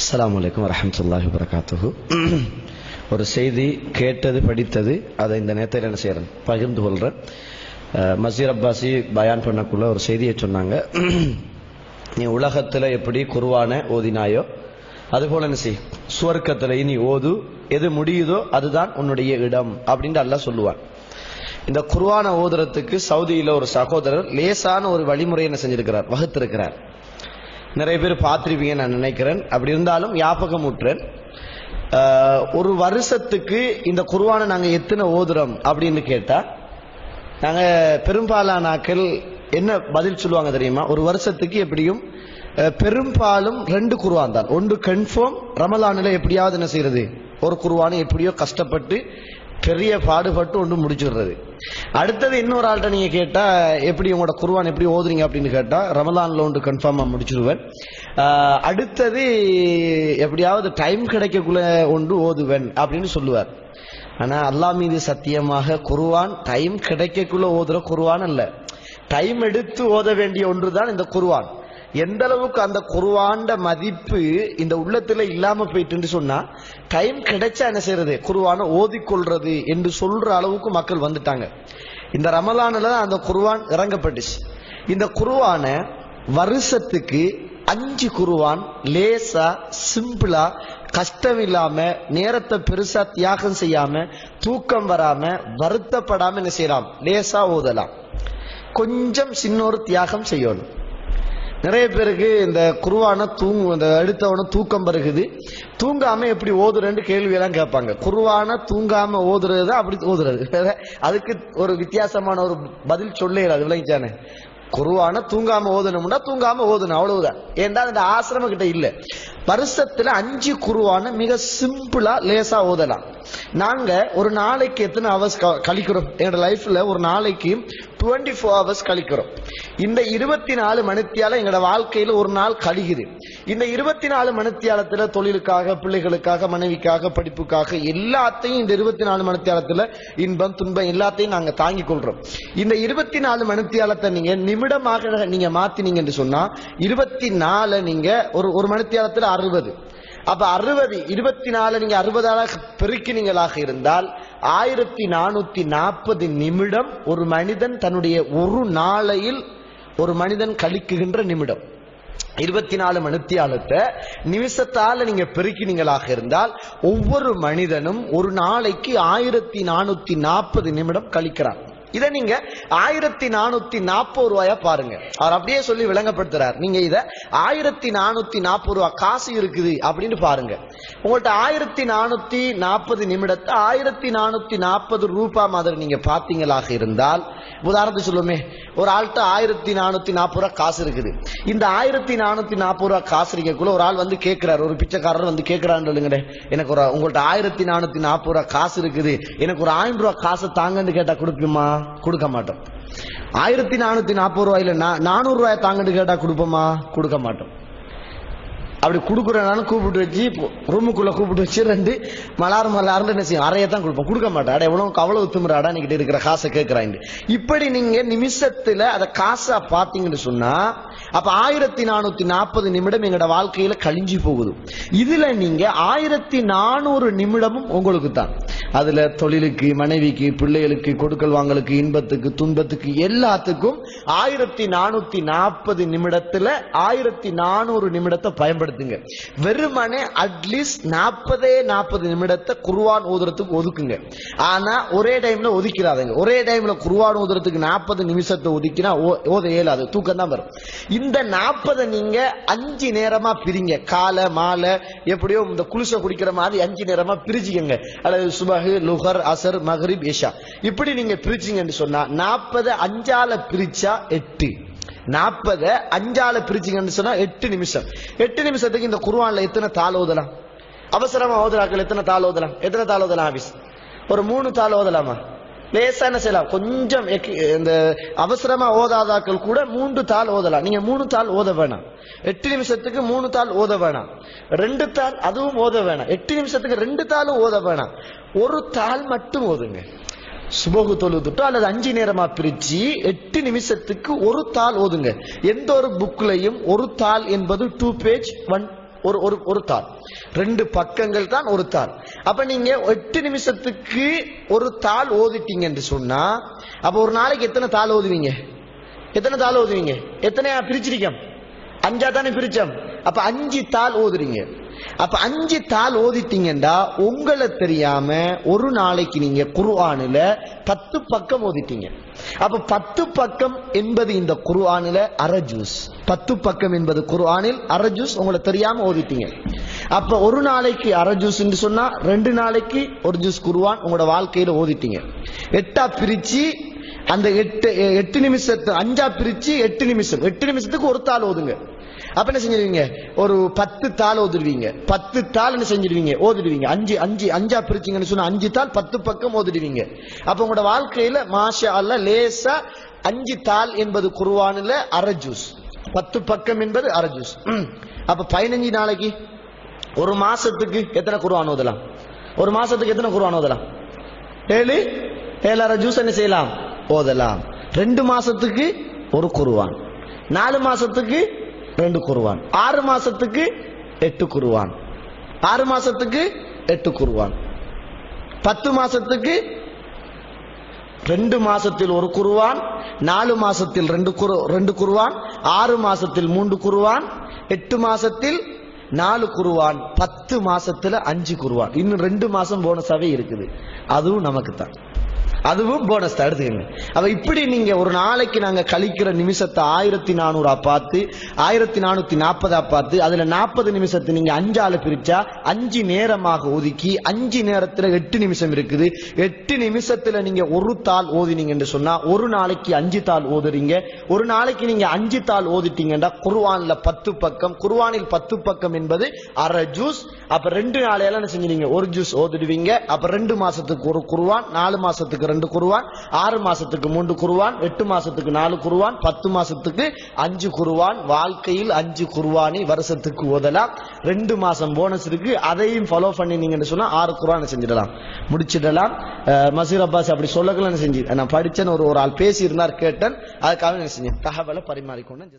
அஸ்ஸலாமு அலைக்கும் வரஹ்மத்துல்லாஹி வபரகாத்துஹு. ஒரு செய்தி கேட்டது படித்தது அதை இந்த நேரத்தில் என்ன செய்யறேன், பகிர்ந்து கொள்றேன். மசீர் அப்பாசி பயான் பண்ணக்குள்ள ஒரு செய்தியை சொன்னாங்க. நீ உலகத்துல எப்படி குர்ஆனை ஓதினாயோ அதுபோல என்ன செய், சுவர்க்கத்துல இனி ஓது, எது முடியுதோ அதுதான் உன்னுடைய இடம் அப்படின்னு அல்லாஹ் சொல்லுவான். இந்த குர்ஆனை ஓதுறதுக்கு சவுதியில ஒரு சகோதரர் லேசான ஒரு வழிமுறை என்ன செஞ்சிருக்கிறார், வகுத்திருக்கிறார். நிறைய பேர் பார்த்திருப்பீங்க நான் நினைக்கிறேன். அப்படி இருந்தாலும் ஞாபகம் ஊட்டுறேன். ஒரு வருஷத்துக்கு இந்த குர்ஆனை நாங்க எத்தனை ஓதுறோம் அப்படின்னு கேட்டா, நாங்க பெரும்பாலானாக்கள் என்ன பதில் சொல்லுவாங்க தெரியுமா, ஒரு வருஷத்துக்கு எப்படியும் பெரும்பாலும் 2 குர்ஆன் தான். ஒன்று கன்ஃபார்ம் ரமலான்ல எப்படியாவது என்ன செய்யறது, ஒரு குர்ஆனை எப்படியோ கஷ்டப்பட்டு பெரிய பாடுபட்டு ஒன்று முடிச்சுடுறது. அடுத்தது இன்னொரு ஆள்கிட்ட நீங்க கேட்டா, எப்படி உங்களோட குர்ஆன் எப்படி ஓதுறீங்க அப்படின்னு கேட்டா, ரமலான்ல ஒன்று கன்ஃபார்மா முடிச்சிருவேன். அடுத்தது எப்படியாவது டைம் கிடைக்கக்குள்ள ஒன்று ஓதுவேன் அப்படின்னு சொல்லுவார். ஆனா அல்லாஹ் மீது சத்தியமாக குர்ஆன் டைம் கிடைக்கக்குள்ள ஓதுற குர்ஆன் அல்ல, டைம் எடுத்து ஓத வேண்டிய ஒன்றுதான் இந்த குர்ஆன். எந்த அளவுக்கு அந்த குர்ஆன்ட மதிப்பு இந்த உள்ளத்துல இல்லாம போயிட்டு சொன்னா, டைம் கிடைச்சா என்ன செய்யறது, குர்ஆனை ஓதிக்கொள்றது என்று சொல்ற அளவுக்கு மக்கள் வந்துட்டாங்க. இந்த ரமலான்ல அந்த குர்ஆன் இறங்கப்பட்டுச்சு. இந்த குர்ஆனை வருஷத்துக்கு 5 குர்ஆன் லேசா சிம்பிளா கஷ்டம் இல்லாம, நேரத்தை பெருசா தியாகம் செய்யாம, தூக்கம் வராம, வருத்தப்படாம என்ன செய்யலாம், லேசா ஓதலாம். கொஞ்சம் சின்ன ஒரு தியாகம் செய்யணும். நிறைய பேருக்கு இந்த குர்ஆனை இந்த எடுத்தவன தூக்கம் வருகுது, தூங்காம எப்படி ஓதுறேன்னு கேள்வி எல்லாம் கேட்பாங்க. குர்ஆனை தூங்காம ஓதுறது தான் அப்படி ஓதுறது. அதுக்கு ஒரு வித்தியாசமான ஒரு பதில் சொல்லிடாது, விளங்கிச்சானே. குர்ஆனை தூங்காம ஓதணும்னா தூங்காம ஓதணும், அவ்வளவுதான். ஏன்டா இந்த ஆசிரம கிட்ட இல்ல. வருஷத்துல 5 குர்ஆனை மிக சிம்பிளா லேசா ஓதலாம். நாங்க ஒரு நாளைக்கு எத்தனை ஹவர்ஸ் கழிக்கிறோம், என்னோட லைஃப்ல ஒரு நாளைக்கு 24 ஹவர்ஸ் கழிக்கிறோம். இந்த 24 மணித்தியால எங்களோட வாழ்க்கையில ஒரு நாள் கழிக்குது. இந்த 24 மணித்தியாலத்துல தொழிலுக்காக, பிள்ளைகளுக்காக, மனைவிக்காக, படிப்புக்காக எல்லாத்தையும் இந்த 24 மணித்தியாலத்துல இன்பம் துன்பம் எல்லாத்தையும் நாங்க தாங்கிக் கொள்றோம். இந்த 24 மணித்தியாலத்தை நீங்க நிமிடமாக நீங்க மாத்தினீங்க என்று சொன்னா, 24 நீங்க ஒரு மணித்தியாலத்துல 60. அப்ப 60 24 நீங்க 60ஆல பெருக்கினீங்களாக இருந்தால் 1440 நிமிடம் ஒரு மனிதன் தன்னுடைய ஒரு நாளையில் ஒரு மனிதன் கழிக்குகின்ற நிமிடம். 24 மணித்தியாலத்தை நிமிஷத்தால நீங்க பெருக்கினீங்களாக இருந்தால் ஒவ்வொரு மனிதனும் ஒரு நாளைக்கு 1440 நிமிடம் கழிக்கிறான். இதை நீங்க 1440 ரூபாயா பாருங்க. அவர் அப்படியே சொல்லி விளங்கப்படுத்துறார். நீங்க இத 1440 ரூபாய் காசு இருக்குது அப்படின்னு பாருங்க. உங்கள்ட்ட 1440 நிமிடத்தை 1440 ரூபாய் மாதிரி நீங்க பாத்தீங்களாக இருந்தால், உதாரணத்துக்கு சொல்லுமே, ஒரு ஆள்கிட்ட 1440 ரூபாய் காசு இருக்குது. இந்த 1440 ரூபாய் காசு இருக்கக்குள்ள ஒரு ஆள் வந்து கேட்கிறார், ஒரு பிச்சைக்காரர் வந்து கேட்கிறான்னு, எனக்கு ஒரு உங்கள்ட்ட 1440 ரூபாய் காசு இருக்குது, எனக்கு ஒரு 1000 ரூபாய் காசை தாங்கன்னு கேட்டா கொடுப்போமா? கொடுக்க மாட்டோம். 1440 ரூபாயில 400 ரூபாய் தாங்கன்னு கேட்டா கொடுப்போமா? கொடுக்க மாட்டோம். அப்படி கொடுக்குறனாலும் கூப்பிட்டு வச்சு ரூமுக்குள்ள கூப்பிட்டு வச்சு 2 மலாறு என்ன செய்யும், அறையத்தான் கொடுப்போம், கொடுக்க மாட்டேன். அட அவ்வளவு திமிராடா நீங்கிட்ட இருக்கிற காசை கேட்கிறாங்க. இப்படி நீங்க நிமிஷத்துல அதை காசா பாத்தீங்கன்னு சொன்னா, அப்ப 1440 நிமிடம் எங்களோட வாழ்க்கையில கழிஞ்சு போகுது. இதுல நீங்க 1400 நிமிடமும் உங்களுக்கு தான். அதுல தொழிலுக்கு, மனைவிக்கு, பிள்ளைகளுக்கு, கொடுக்கல் வாங்கலுக்கு, இன்பத்துக்கு, துன்பத்துக்கு எல்லாத்துக்கும் 1440 நிமிடத்துல 1400 நிமிடத்தை பயன்படுத்துங்க. வெறுமனே அட்லீஸ்ட் 40 நிமிடத்தை குர்ஆன் ஓதுறதுக்கு ஒதுக்குங்க. ஆனா ஒரே டைம்ல ஒதுக்கிறாதீங்க. ஒரே டைம்ல குர்ஆன் ஓதுறதுக்கு 40 நிமிஷத்தை ஒதுக்கினா ஓத இயலாது, தூக்கம் தான் வரும். இந்த 40 நீங்க 5 நேரமா பிரிங்க. காலை மாலை எப்படியோ இந்த குளிச குடிக்கிற மாதிரி 5 நேரமா பிரிச்சுக்கங்க. அல்லது சுபஹ், லுஹர், அசர், மக்ரிப், இஷா இப்படி நீங்க பிரிச்சிங்கன்னு சொன்னா 40 5ஆல பிரிச்சா 8. 40 5ஆல பிரிச்சிங்கன்னு சொன்னா 8 நிமிஷம். 8 நிமிஷத்துக்கு இந்த குர்ஆன்ல எத்தனை தாள் ஓதலாம்? அவசரமா ஓதுறாக்கள் எத்தனை தாள் ஓதலாம்? எத்தனை தாள் ஓதலாம்? ஆபீஸ் ஒரு 3 தாள் ஓதலாமா? லேசா என்ன செய்யலாம், கொஞ்சம் இந்த அவசரமா ஓதாதாக்கள் கூட 3 தாள் ஓதலாம். நீங்க 3 தாள் ஓத வேணாம். 8 நிமிஷத்துக்கு 3 தாள் ஓத வேணாம். 2 தாள் அதுவும் ஓத வேணாம். 8 நிமிஷத்துக்கு 2 தாளும் ஓத வேணாம். ஒரு தாள் மட்டும் ஓதுங்க. சுபகு தொழுதுட்டோ அல்லது 5 நேரமா பிரிச்சு 8 நிமிஷத்துக்கு ஒரு தாள் ஓதுங்க. எந்த ஒரு புக்லையும் ஒரு தாள் என்பது 2 பேஜ் ஒரு தாள், 2 பக்கங்கள் தான் ஒரு தாள். அப்ப நீங்க 8 நிமிஷத்துக்கு ஒரு தாள் ஓதிட்டீங்க என்று சொன்னா அப்ப ஒரு நாளைக்கு எத்தனை தாள் ஓதுவீங்க? எத்தனை தாள் ஓதுவீங்க? எத்தனையா பிரிச்சிருக்கோம்? 5 தானே பிரிச்சோம். அப்ப 5 தாள் ஓதுறீங்க. அப்ப 5 தாள் ஓதிட்டீங்கன்னா உங்களை தெரியாம ஒரு நாளைக்கு நீங்க குர்ஆனில 10 பக்கம் ஓதிட்டீங்க. அப்ப 10 பக்கம் என்பது இந்த குர்ஆனில அரை ஜூஸ். 10 பக்கம் என்பது குர்ஆனில் அரை ஜூஸ் உங்களை தெரியாம ஓதிட்டீங்க. அப்ப ஒரு நாளைக்கு அரை ஜூஸ் என்று சொன்னா 2 நாளைக்கு ஒரு ஜூஸ் குர்ஆன் உங்களோட வாழ்க்கையில ஓதிட்டீங்க. 8 பிரிச்சு அந்த 8 நிமிஷத்தை 5 பிரிச்சு 8 நிமிஷம், 8 நிமிஷத்துக்கு ஒரு தாள் ஓதுங்க. அப்ப என்ன செஞ்சிருவீங்க? ஒரு 10 தாள் ஓதிடுவீங்க. 10 தாள் என்ன செஞ்சிருவீங்க? ஓதிடுவீங்க. 5 பிரிச்சிங்கன்னு சொன்னா 5 தாள் 10 பக்கம் ஓதிடுவீங்க. அப்ப உங்களோட வாழ்க்கையில மாஷா அல்லாஹ் லேசா 5 தாள் என்பது குர்ஆனில் அரை ஜூஸ், 10 பக்கம் என்பது அரை ஜூஸ். அப்ப 15 நாளைக்கு, ஒரு மாசத்துக்கு எத்தனை குர்ஆன் ஓதலாம்? ஒரு மாசத்துக்கு எத்தனை குர்ஆன் ஓதலாம்? 7 ஜூஸ் என்ன செய்யலாம்? ஓதலாம். 2 மாசத்துக்கு ஒரு குர்ஆன், 4 மாசத்துக்கு 2 குர்ஆன், 6 மாசத்துக்கு 8 குர்ஆன், 6 மாசத்துக்கு 8 குர்ஆன், 10 மாசத்துக்கு 2 மாசத்தில் ஒரு குர்ஆன், 4 மாசத்தில் 2 குர்ஆன், 6 மாசத்தில் 3 குர்ஆன், 8 மாசத்தில் 4 குர்ஆன், 10 மாசத்துல 5 குர்ஆன். இன்னும் 2 மாசம் போனஸாவே இருக்குது. அதுவும் நமக்கு தான், அதுவும் போனஸ் தான். எடுத்துக்கங்க. அப்ப இப்படி நீங்க ஒரு நாளைக்கு நாங்க கழிக்கிற நிமிஷத்தை 1400 பார்த்து 1440 பார்த்து அதுல 40 நிமிஷத்தை நீங்க 5 பிரிச்சா 5 நேரமாக ஒதுக்கி 5 நேரத்துல 8 நிமிஷம் இருக்குது. 8 நிமிஷத்துல நீங்க ஒரு தாள் ஓதினீங்கன்னு சொன்னா ஒரு நாளைக்கு 5 தாள் ஓதுறீங்க. ஒரு நாளைக்கு நீங்க 5 தாள் ஓதிட்டீங்கன்னா குர்ஆன்ல 10 பக்கம், குர்ஆனில் 10 பக்கம் என்பது அரை ஜூஸ். அப்ப 2 நாளையில என்ன செஞ்சீங்க? ஒரு ஜூஸ் ஓதிடுவீங்க. அப்ப 2 மாசத்துக்கு ஒரு குர்ஆன், 4 மாசத்துக்கு 2 குர்ஆன், 6 மாசத்துக்கு 3 குர்ஆன், 8 மாசத்துக்கு 4 குர்ஆன், 10 மாசத்துக்கு 5 குர்ஆன். வாழ்க்கையில் 5 குர்ஆனை வருஷத்துக்கு ஓதலாம். 2 மாசம் போனஸ் இருக்கு. அதையும் ஃபாலோ பண்ணினீங்கன்னு சொன்னா 6 குர்ஆனை செஞ்சிடலாம், முடிச்சிடலாம். மசீர் அப்பாஸ் அப்படி சொல்லலாம் செஞ்சு நான் படிச்சேன்னு ஒரு ஆள் பேசி இருந்தார், கேட்டேன். அதுக்காக என்ன செஞ்சேன்? தகவலை பரிமாறிக்கொண்டேன்.